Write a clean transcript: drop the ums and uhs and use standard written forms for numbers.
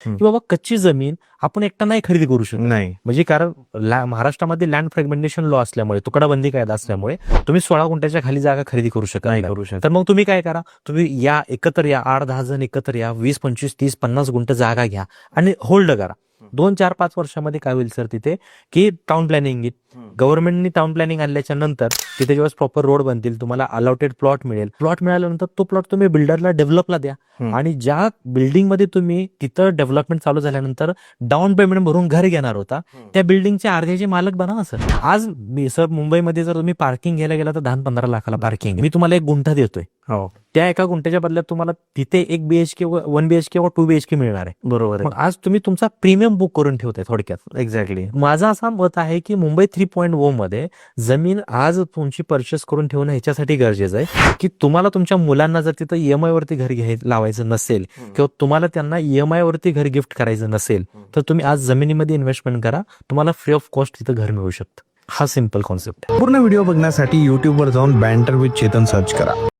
की बाबा कच्ची जमीन आपण एकटा नाही खरेदी करू शकत. नाही. म्हणजे कारण महाराष्ट्रामध्ये लँड फ्रॅगमेंटेशन लॉ असल्यामुळे, तुकडाबंदी कायदा असल्यामुळे तुम्ही 16 गुंठ्याच्या खाली जागा खरेदी करू शकत नाही नाही. करू शकत. तर मग तुम्ही काय करा, तुम्ही या एकत्र या 8-10 जण एकत्र या, 20, 25, 30, 50 गुंठ जागा घ्या आणि होल्ड करा. 2, 4, 5 वर्षामध्ये काय होईल सर तिथे की टाउन प्लॅनिंग येईल. गव्हर्नमेंटनी टाउन प्लॅनिंग आणल्याच्या नंतर तिथे जेव्हा प्रॉपर रोड बनतील, तुम्हाला अलॉटेड प्लॉट मिळेल. प्लॉट मिळाल्यानंतर तो प्लॉट तुम्ही बिल्डरला डेव्हलपला द्या आणि ज्या बिल्डिंग मध्ये तुम्ही तिथं डेव्हलपमेंट चालू झाल्यानंतर डाऊन पेमेंट भरून घर घेणार होता, त्या बिल्डिंगचे अर्ध्याचे मालक बना ना सर. आज मी सर मुंबईमध्ये जर तुम्ही पार्किंग घ्यायला गेला तर 10-15 लाखाला पार्किंग, मी तुम्हाला 1 गुंठा देतोय. हो, त्या एका गुंठ्याच्या बदल्यात तुम्हाला तिथे 1 BHK 1 BHK व 2 BHK मिळणार आहे. बरोबर मग आज तुम्ही तुमचा प्रीमियम बुक करून ठेवताय थोडक्यात. आहे. एक्झॅक्टली. माझं असं मत आहे की मुंबई 3.0 मध्ये जमीन आज तुमची परचेस करून ठेवणं ह्याच्यासाठी गरजेचं आहे की तुम्हाला तुमच्या मुलांना जर तिथं EMI वरती घर लावायचं नसेल किंवा तुम्हाला त्यांना EMI वरती घर गिफ्ट करायचं नसेल, तर तुम्ही आज जमिनीमध्ये इन्व्हेस्टमेंट करा, तुम्हाला फ्री ऑफ कॉस्ट तिथं घर मिळू शकतं. हा सिंपल कॉन्सेप्ट आहे. पूर्ण व्हिडिओ बघण्यासाठी YouTube वर जाऊन बँटर विथ चेतन सर्च करा.